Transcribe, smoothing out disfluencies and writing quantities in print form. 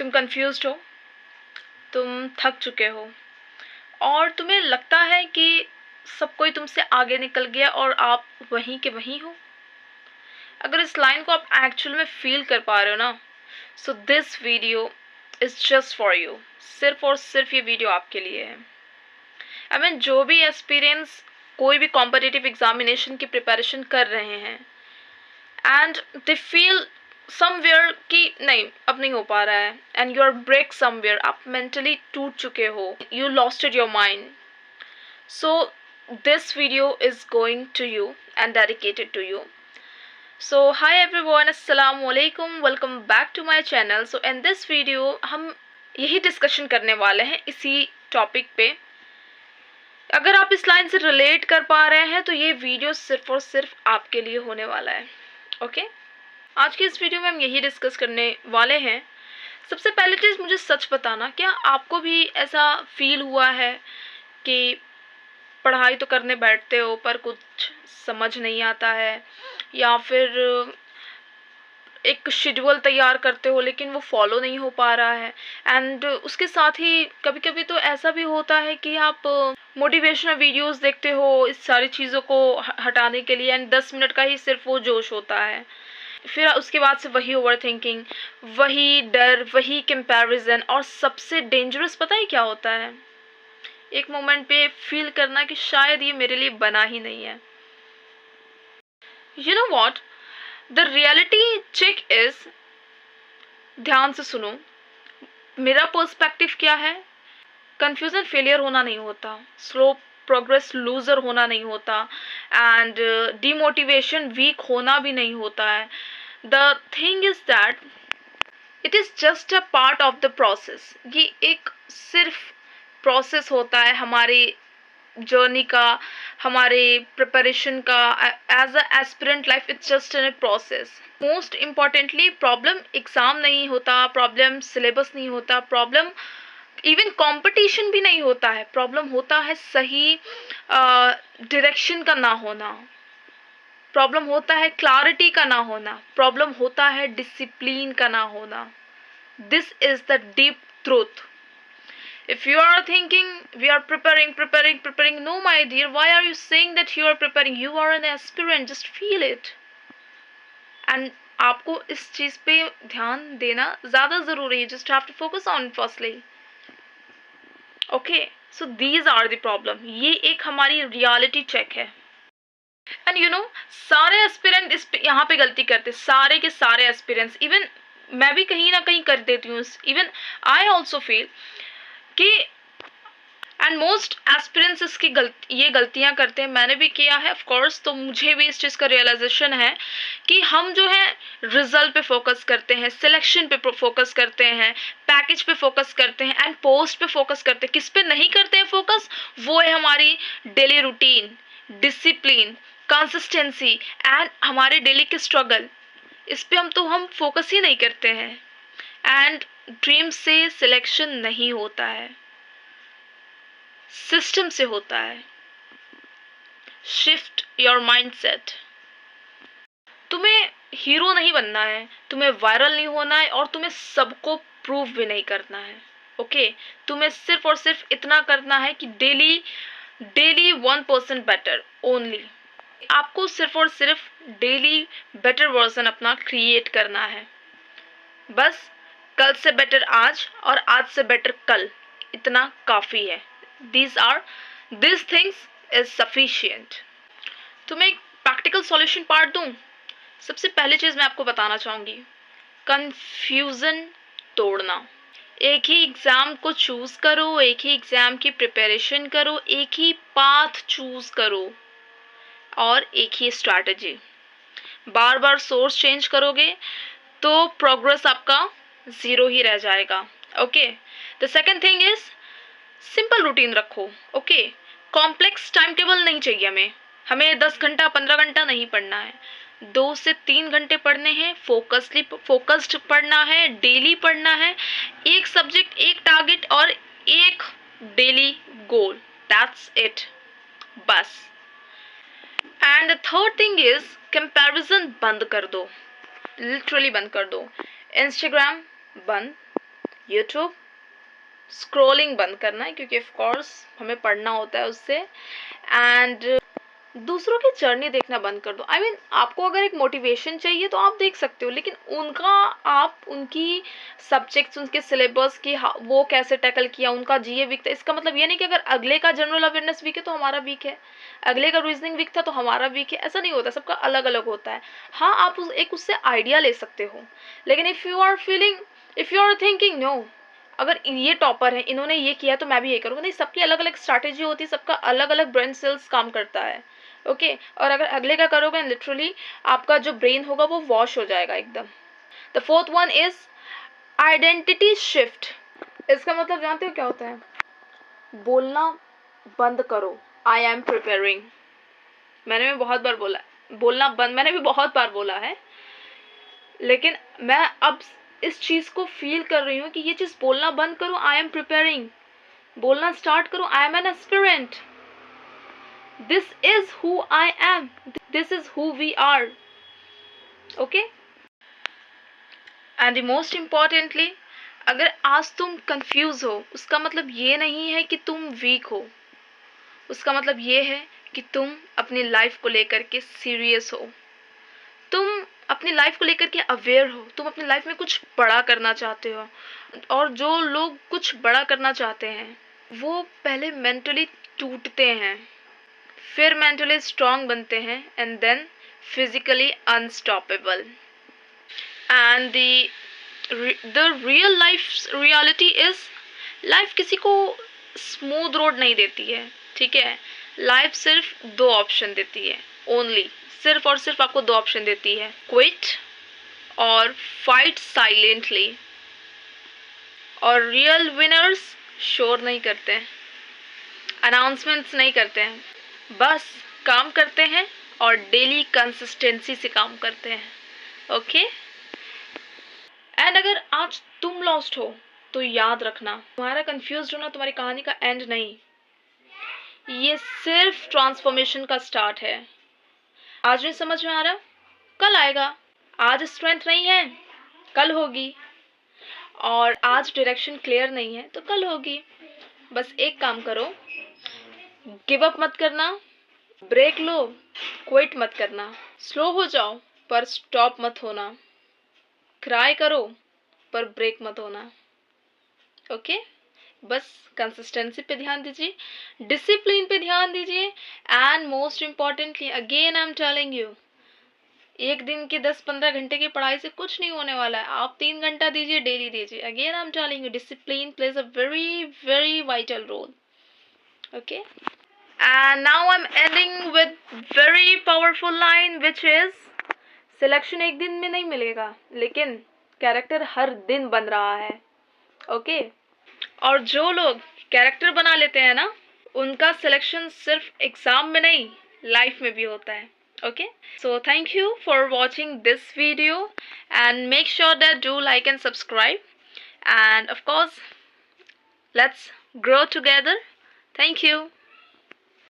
तुम कंफ्यूज्ड हो, तुम थक चुके हो और तुम्हें लगता है कि सब कोई तुमसे आगे निकल गया और आप वहीं के वहीं हो। अगर इस लाइन को आप एक्चुअल में फील कर पा रहे हो ना, सो this video is just for you. सिर्फ और सिर्फ ये वीडियो आपके लिए है। आई मीन जो भी एक्सपीरियंस कोई भी कॉम्पिटिटिव एग्जामिनेशन की प्रिपरेशन कर रहे हैं एंड दे फील समवेयर कि नहीं अब नहीं हो पा रहा है, and you are break somewhere, आप मेंटली टूट चुके हो, you losted your mind. So this video is going to you and dedicated to you. So hi everyone, assalamu alaikum, welcome back to my channel. So in this video हम यही discussion करने वाले हैं इसी topic पे. अगर आप इस लाइन से रिलेट कर पा रहे हैं तो ये वीडियो सिर्फ और सिर्फ आपके लिए होने वाला है. ओके आज की इस वीडियो में हम यही डिस्कस करने वाले हैं. सबसे पहले चीज़ मुझे सच बताना, क्या आपको भी ऐसा फील हुआ है कि पढ़ाई तो करने बैठते हो पर कुछ समझ नहीं आता है, या फिर एक शेड्यूल तैयार करते हो लेकिन वो फॉलो नहीं हो पा रहा है. एंड उसके साथ ही कभी कभी तो ऐसा भी होता है कि आप मोटिवेशनल वीडियोस देखते हो इस सारी चीज़ों को हटाने के लिए, एंड 10 मिनट का ही सिर्फ वो जोश होता है. फिर उसके बाद से वही ओवर थिंकिंग, वही डर, वही कंपैरिजन, और सबसे डेंजरस पता है क्या होता है? एक मोमेंट पे फील करना कि शायद ये मेरे लिए बना ही नहीं है. You know what, the reality check is, ध्यान से सुनो, मेरा पर्सपेक्टिव क्या है. कंफ्यूजन फेलियर होना नहीं होता, स्लो प्रोग्रेस लूजर होना नहीं होता, एंड डीमोटिवेशन वीक होना भी नहीं होता है. The thing is that it is just a part of the process. ये एक सिर्फ प्रोसेस होता है हमारी जर्नी का, हमारे प्रिपरेशन का. As a aspirant life it's just an process. Most importantly problem exam नहीं होता, प्रॉब्लम सिलेबस नहीं होता, प्रॉब्लम इवन कंपटीशन भी नहीं होता है. प्रॉब्लम होता है सही डायरेक्शन का ना होना, प्रॉब्लम होता है क्लैरिटी का ना होना, प्रॉब्लम होता है डिसिप्लिन का ना होना. This is the deep truth. If you are thinking we are preparing, no my dear, why are you saying that you are preparing? You are an aspirant, just feel it. And आपको इस चीज़ पे ध्यान देना ज़्यादा ज़रूरी है. Just have to focus on it firstly. Okay, so these are the problem. ये एक हमारी reality check है. एंड यू नो, सारे एस्पिरेंट इस पे यहाँ पे गलती करते, सारे के सारे एस्पिरेंट्स. इवन मैं भी कहीं ना कहीं कर देती हूँ. इवन आई ऑल्सो फील कि एंड मोस्ट एस्पिरेंट्स इसकी ये गलतियाँ करते हैं. मैंने भी किया है ऑफ कोर्स, तो मुझे भी इस चीज़ का रियलाइजेशन है कि हम जो है रिजल्ट पे फोकस करते हैं, सिलेक्शन पे फोकस करते हैं, पैकेज पे फोकस करते हैं, एंड पोस्ट पे फोकस करते हैं. किस पे नहीं करते हैं फोकस? वो है हमारी daily routine, discipline, consistency, and हमारे डेली के स्ट्रगल. इस पे हम फोकस ही नहीं करते हैं. एंड ड्रीम से सिलेक्शन नहीं होता है, सिस्टम से होता है. Shift your mindset. तुम्हें हीरो नहीं बनना है, तुम्हें वायरल नहीं होना है, और तुम्हें सबको प्रूव भी नहीं करना है. ओके तुम्हें सिर्फ और सिर्फ इतना करना है कि डेली 1% बेटर ओनली. आपको सिर्फ और सिर्फ डेली बेटर वर्जन अपना क्रिएट करना है. बस कल से बेटर आज, और आज से बेटर कल, इतना काफ़ी है. These things is sufficient. तुम्हें एक प्रैक्टिकल सॉल्यूशन पार्ट दूं. सबसे पहली चीज़ मैं आपको बताना चाहूँगी, कंफ्यूजन तोड़ना. एक ही एग्ज़ाम को चूज़ करो, एक ही एग्ज़ाम की प्रिपरेशन करो, एक ही पाथ चूज़ करो, और एक ही स्ट्रैटेजी. बार बार सोर्स चेंज करोगे तो प्रोग्रेस आपका ज़ीरो ही रह जाएगा. Okay the second thing is, simple routine रखो. ओके कॉम्प्लेक्स टाइम टेबल नहीं चाहिए. हमें 10 घंटा 15 घंटा नहीं पढ़ना है, 2 से 3 घंटे पढ़ने हैं. फोकस्ड पढ़ना है, डेली पढ़ना है. एक सब्जेक्ट, एक टारगेट, और एक डेली गोल. दैट्स इट, बस. And the third thing is, comparison बंद कर दो, लिटरली बंद कर दो. इंस्टाग्राम बंद, यूट्यूब स्क्रॉलिंग बंद करना है, क्योंकि ऑफ कोर्स हमें पढ़ना होता है उससे। एंड दूसरों की जर्नी देखना बंद कर दो। I mean, आपको अगर एक मोटिवेशन चाहिए तो आप देख सकते हो, लेकिन आप उनकी सब्जेक्ट्स, उनके सिलेबस की वो कैसे टैकल किया, उनका जीए वीक था, इसका मतलब ये नहीं कि अगर अगले का जनरल अवेयरनेस वीक है तो हमारा वीक है, अगले का रीजनिंग वीक था तो हमारा वीक है। ऐसा नहीं होता, सबका अलग अलग होता है। हाँ, आप उससे आइडिया ले सकते हो, लेकिन if you are thinking no, अगर ये टॉपर है, इन्होंने ये किया तो मैं भी ये करूँगा, नहीं, सबकी अलग अलग स्ट्रैटेजी होती है, सबका अलग अलग ब्रेन सेल्स काम करता है। ओके और अगर अगले का करोगे लिटरली आपका जो ब्रेन होगा वो वॉश हो जाएगा एकदम। The fourth one is identity shift. इसका मतलब जानते हो क्या होता है? बोलना बंद करो, आई एम प्रिपेयरिंग। मैंने भी बहुत बार बोला बोलना बंद, मैंने भी बहुत बार बोला है, लेकिन मैं अब इस चीज़ को फील कर रही हूँ कि ये चीज़ बोलना बंद करो, आई एम प्रिपेयरिंग, बोलना स्टार्ट करो, I am an aspirant, this is who I am, this is who we are, okay? And the most importantly, अगर आज तुम कंफ्यूज हो, उसका मतलब ये नहीं है कि तुम वीक हो, उसका मतलब ये है कि तुम अपनी लाइफ को लेकर के सीरियस हो, तुम अपनी लाइफ को लेकर के अवेयर हो, तुम अपनी लाइफ में कुछ बड़ा करना चाहते हो। और जो लोग कुछ बड़ा करना चाहते हैं वो पहले मेंटली टूटते हैं, फिर मेंटली स्ट्रांग बनते हैं, and then physically unstoppable. And the real life reality is, लाइफ किसी को स्मूथ रोड नहीं देती है, ठीक है? लाइफ सिर्फ दो ऑप्शन देती है, ओनली, सिर्फ और सिर्फ आपको दो ऑप्शन देती है, क्विट और फाइट साइलेंटली। और रियल विनर्स शोर नहीं करते हैं, अनाउंसमेंट्स नहीं करते हैं, बस काम करते हैं और डेली कंसिस्टेंसी से काम करते हैं, ओके? एंड अगर आज तुम लॉस्ट हो तो याद रखना, तुम्हारा कंफ्यूज होना तुम्हारी कहानी का एंड नहीं, ये सिर्फ ट्रांसफॉर्मेशन का स्टार्ट है। आज नहीं समझ में आ रहा, कल आएगा। आज स्ट्रेंथ नहीं है, कल होगी। और आज डायरेक्शन क्लियर नहीं है तो कल होगी। बस एक काम करो, गिव अप मत करना, ब्रेक लो, क्विट मत करना, स्लो हो जाओ पर स्टॉप मत होना, क्राई करो पर ब्रेक मत होना, ओके? बस कंसिस्टेंसी पे ध्यान दीजिए, डिसिप्लिन पे ध्यान दीजिए, and most importantly again I am telling you, एक दिन की 10-15 घंटे की पढ़ाई से कुछ नहीं होने वाला है। आप 3 घंटा दीजिए, डेली दीजिए। Again I am telling you, discipline plays a very very vital role, okay? And now I'm ending with very powerful line which is, selection एक दिन में नहीं मिलेगा, लेकिन कैरेक्टर हर दिन बन रहा है, ओके? और जो लोग कैरेक्टर बना लेते हैं ना, उनका सिलेक्शन सिर्फ एग्जाम में नहीं, लाइफ में भी होता है, okay? So thank you for watching this video and make sure that do like and subscribe, end of course let's grow together. Thank you.